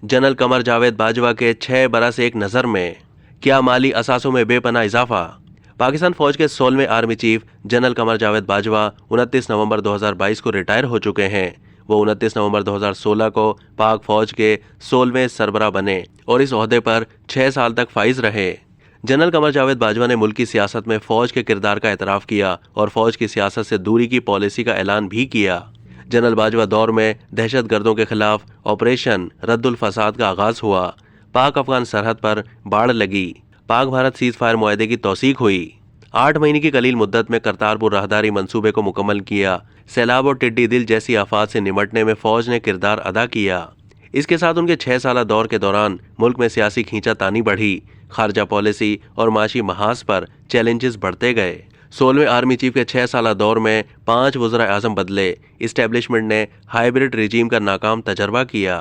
General Qamar Javed Bajwa के 6 बरस एक नज़र में, क्या माली असासों में बेपनाह इजाफा। पाकिस्तान फौज के 16वें army chief general Qamar Javed Bajwa 29 नवंबर 2022 को रिटायर हो चुके हैं। वो 29 नवंबर 2016 को पाक फौज के 16वें सरबराह बने और इस ओहदे पर 6 साल तक फाइज रहे। जनरल कमर जावेद बाजवा ने मुल्क की सियासत में फौज के किरदार का एतराफ़ किया और फौज की सियासत से दूरी की पॉलिसी का ऐलान भी किया। जनरल बाजवा दौर में दहशत गर्दों के खिलाफ ऑपरेशन रद्दुल फसाद का आगाज हुआ। पाक अफगान सरहद पर बाढ़ लगी। पाक भारत सीज फायर मुआहदे की तौसीक हुई। 8 महीने की कलील मुद्दत में करतारपुर राहदारी मंसूबे को मुकम्मल किया। सैलाब और टिड्डी दिल जैसी आफात से निमटने में फौज ने किरदार अदा किया। इसके साथ उनके 6 साला दौर के दौरान मुल्क में सियासी खींचातानी बढ़ी। खारजा पॉलिसी और माशी महाज पर चैलेंजेस बढ़ते गए। 16वें आर्मी चीफ के 6 साला दौर में 5 वज़ीर आज़म बदले। इस्टेब्लिशमेंट ने हाइब्रिड रिजीम का नाकाम तजर्बा किया।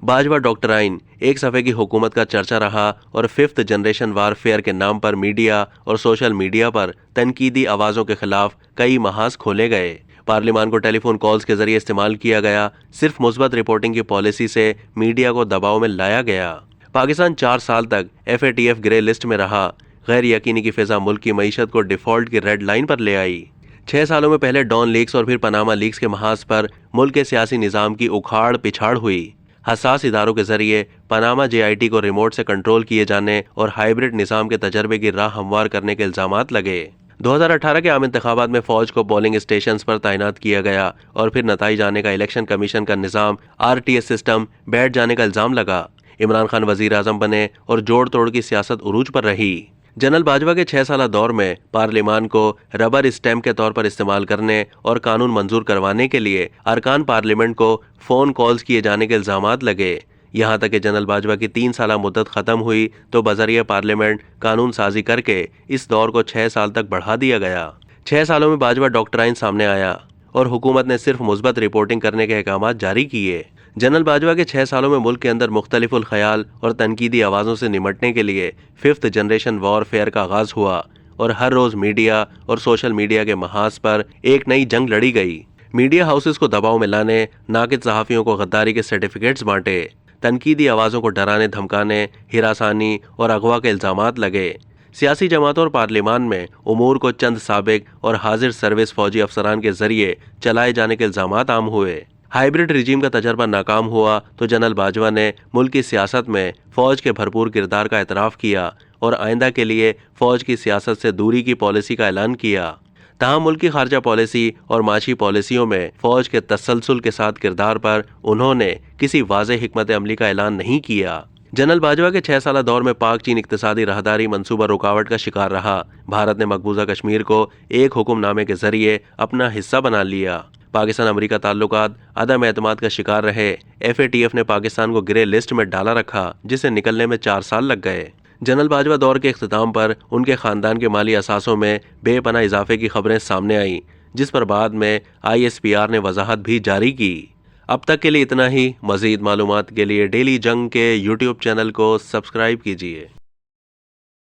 बाजवा डॉक्टराइन एक सफ़े की हुकूमत का चर्चा रहा और 5th जनरेशन वारफेयर के नाम पर मीडिया और सोशल मीडिया पर तनकीदी आवाज़ों के खिलाफ कई महाज खोले गए। पार्लियामान को टेलीफोन कॉल्स के जरिए इस्तेमाल किया गया। सिर्फ मुस्बत रिपोर्टिंग की पॉलिसी से मीडिया को दबाव में लाया गया। पाकिस्तान 4 साल तक FATF ग्रे लिस्ट में रहा। गैर यकीनी की फिजा मुल्क की मईशत को डिफॉल्ट की रेड लाइन पर ले आई। 6 सालों में पहले डॉन लीक्स और फिर पनामा लीक्स के महाज पर मुल्क के सियासी निज़ाम की उखाड़ पिछाड़ हुई। हसास इदारों के जरिए पनामा JIT को रिमोट से कंट्रोल किए जाने और हाइब्रिड निज़ाम के तजर्बे की राह हमवार करने के इल्जामात लगे। 2018 के आम इंतखाबात में फौज को पोलिंग स्टेशन पर तैनात किया गया और फिर नताइज आने का इलेक्शन कमीशन का निज़ाम RTS सिस्टम बैठ जाने का इल्ज़ाम लगा। इमरान खान वजीर आजम बने और जोड़ तोड़ की सियासत उरूज पर रही। जनरल बाजवा के 6 साला दौर में पार्लियामान को रबर स्टैम्प के तौर पर इस्तेमाल करने और कानून मंजूर करवाने के लिए अरकान पार्लियामेंट को फ़ोन कॉल्स किए जाने के इल्ज़ामात लगे। यहाँ तक कि जनरल बाजवा की 3 साला मुद्दत ख़त्म हुई तो बज़रिए पार्लियामेंट कानून साजी करके इस दौर को 6 साल तक बढ़ा दिया गया। 6 सालों में बाजवा डॉक्टराइन सामने आया और हुकूमत ने सिर्फ मुस्बत रिपोर्टिंग करने के अहकामात जारी किए। जनरल बाजवा के 6 सालों में मुल्क के अंदर मुख्तलिफुल ख्याल और तनकीदी आवाज़ों से निमटने के लिए 5th जनरेशन वॉरफेयर का आगाज़ हुआ और हर रोज़ मीडिया और सोशल मीडिया के महाज पर एक नई जंग लड़ी गई। मीडिया हाउसेस को दबाव में लाने, नाकिद सहाफ़ियों को गद्दारी के सर्टिफिकेट्स बांटे, तनकीदी आवाज़ों को डराने धमकाने, हिरासानी और अगवा के इल्ज़ामात लगे। सियासी जमातों और पार्लियामान में उमूर को चंद साबिक और हाजिर सर्विस फौजी अफसरान के जरिए चलाए जाने के इल्ज़ामात आम हुए। हाइब्रिड रिजीम का तजर्बा नाकाम हुआ तो जनरल बाजवा ने मुल्क की सियासत में फ़ौज के भरपूर किरदार का एतराफ़ किया और आइंदा के लिए फ़ौज की सियासत से दूरी की पॉलिसी का ऐलान किया। तहां मुल्क की खारजा पॉलिसी और माशी पॉलिसियों में फ़ौज के तसलसल के साथ किरदार पर उन्होंने किसी वाज़ेह हिकमत अमली का ऐलान नहीं किया। जनरल बाजवा के 6 साला दौर में पाक चीन इक्तिसादी राहदारी मंसूबा रुकावट का शिकार रहा। भारत ने मकबूजा कश्मीर को एक हुक्मनामे के जरिए अपना हिस्सा बना लिया। पाकिस्तान अमेरिका ताल्लुकात अदम एतमाद का शिकार रहे। FATF ने पाकिस्तान को ग्रे लिस्ट में डाला रखा जिसे निकलने में 4 साल लग गए। जनरल बाजवा दौर के इख्तिताम पर उनके खानदान के माली असासों में बेपनाह इजाफे की खबरें सामने आईं, जिस पर बाद में ISPR ने वजाहत भी जारी की। अब तक के लिए इतना ही। मज़ीद मालूमात के लिए डेली जंग के YouTube चैनल को सब्सक्राइब कीजिए।